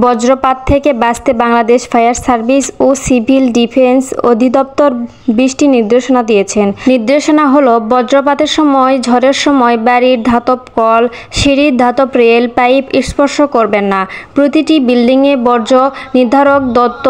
বজ্রপাত থেকে বাঁচতে বাংলাদেশ ফায়ার সার্ভিস ও সিভিল ডিফেন্স অধিদপ্তর 20টি নির্দেশনা দিয়েছেন। নির্দেশনা হলো বজ্রপাতের সময়, ঝড়ের সময় বাড়ির ধাতব কল, সিঁড়ির ধাতব রেল, পাইপ স্পর্শ করবেন না। প্রতিটি বিল্ডিংয়ে বর্জ্য নির্ধারক দত্ত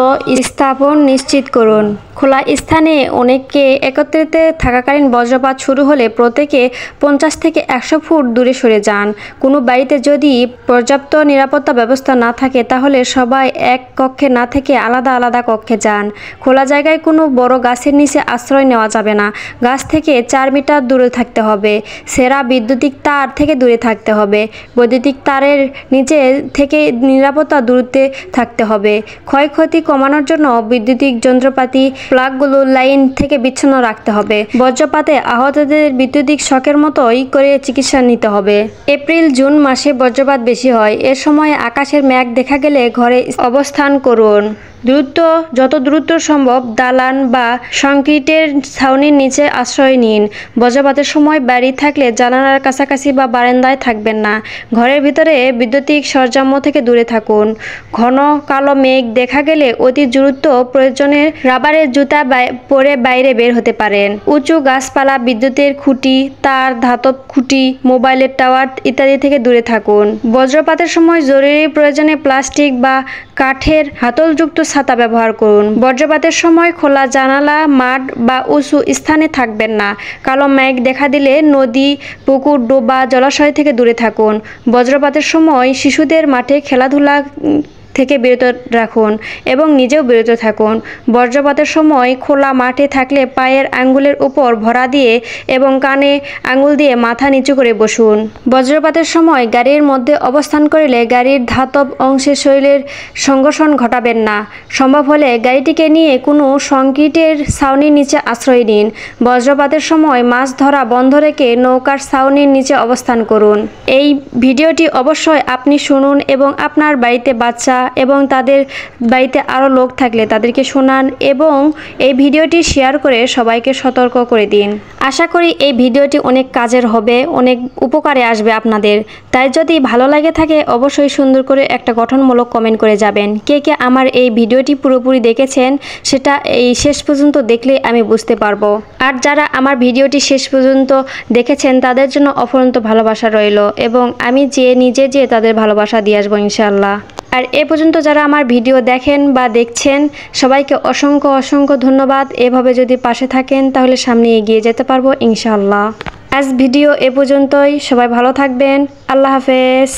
স্থাপন নিশ্চিত করুন। খোলা স্থানে অনেকে একত্রিত থাকাকালীন বজ্রপাত শুরু হলে প্রত্যেকে 50 থেকে 100 ফুট দূরে সরে যান। কোনো বাড়িতে যদি পর্যাপ্ত নিরাপত্তা ব্যবস্থা না থাকে তাহলে সবাই এক কক্ষে না থেকে আলাদা আলাদা কক্ষে যান। খোলা জায়গায় কোনো বড় গাছের নিচে আশ্রয় নেওয়া যাবে না। গাছ থেকে 4 মিটার দূরে থাকতে হবে। ছেঁড়া বৈদ্যুতিক তার থেকে দূরে থাকতে হবে। বৈদ্যুতিক তারের নিচে থেকে নিরাপত্তা দূরত্বে থাকতে হবে। ক্ষয়ক্ষতি কমানোর জন্য বৈদ্যুতিক যন্ত্রপাতি প্লাগগুলো লাইন থেকে বিচ্ছিন্ন রাখতে হবে। বজ্রপাতে আহতদের বৈদ্যুতিক শকের মতোই করে চিকিৎসা নিতে হবে। এপ্রিল-জুন মাসে বজ্রপাত বেশি হয়। এ সময় আকাশের মেঘ দেখা গেলে ঘরে অবস্থান করুন। যত দ্রুত সম্ভব দালান বা কংক্রিটের ছাউনির নিচে আশ্রয় নিন। বজ্রপাতের সময় বাড়ি থাকলে জানালার কাছাকাছি বা বারান্দায় থাকবেন না। ঘরের ভিতরে বৈদ্যুতিক সরঞ্জাম থেকে দূরে থাকুন। ঘন কালো মেঘ দেখা গেলে অতি দ্রুত প্রয়োজনে রাবারের জুতা পরে বাইরে বের হতে পারেন। উঁচু গাছপালা, বিদ্যুতের খুঁটি, তার, ধাতব খুঁটি, মোবাইলের টাওয়ার ইত্যাদি থেকে দূরে থাকুন। বজ্রপাতের সময় জরুরি প্রয়োজনে প্লাস্টিক বা কাঠের হাতলযুক্ত ছাতা ব্যবহার করুন। বজ্রপাতের সময় খোলা জানালা, মাঠ বা উঁচু স্থানে থাকবেন না। কালো মেঘ দেখা দিলে নদী, পুকুর, ডোবা, জলাশয় থেকে দূরে থাকুন। বজ্রপাতের সময় শিশুদের মাঠে খেলাধুলা থেকে বিরত রাখুন এবং নিজেও বিরত থাকুন। বজ্রপাতের সময় খোলা মাঠে থাকলে পায়ের আঙ্গুলের উপর ভরা দিয়ে এবং কানে আঙ্গুল দিয়ে মাথা নিচু করে বসুন। বজ্রপাতের সময় গাড়ির মধ্যে অবস্থান করলে গাড়ির ধাতব অংশে শরীরের সংঘর্ষণ ঘটাবেন না। সম্ভব হলে গাড়িটিকে নিয়ে কোনো কংক্রিটের ছাউনির নিচে আশ্রয় নিন। বজ্রপাতের সময় মাছ ধরা বন্ধ রেখে নৌকার ছাউনির নিচে অবস্থান করুন। এই ভিডিওটি অবশ্যই আপনি শুনুন এবং আপনার বাড়িতে বাচ্চা এবং তাদের বাড়িতে আরও লোক থাকলে তাদেরকে শোনান এবং এই ভিডিওটি শেয়ার করে সবাইকে সতর্ক করে দিন। আশা করি এই ভিডিওটি অনেক কাজের হবে, অনেক উপকারে আসবে আপনাদের। তাই যদি ভালো লাগে থাকে অবশ্যই সুন্দর করে একটা গঠনমূলক কমেন্ট করে যাবেন। কে কে আমার এই ভিডিওটি পুরোপুরি দেখেছেন সেটা এই শেষ পর্যন্ত দেখলে আমি বুঝতে পারবো। আর যারা আমার ভিডিওটি শেষ পর্যন্ত দেখেছেন তাদের জন্য অফুরন্ত ভালোবাসা রইল এবং আমি নিজে তাদের ভালোবাসা দিয়ে আসবো ইনশাআল্লাহ। আর এ পর্যন্ত যারা আমার ভিডিও দেখেন বা দেখছেন সবাইকে অসংখ্য ধন্যবাদ। এভাবে যদি পাশে থাকেন তাহলে সামনে এগিয়ে যেতে পারবো ইনশাআল্লাহ। আজ ভিডিও এ পর্যন্তই। সবাই ভালো থাকবেন। আল্লাহ হাফেজ।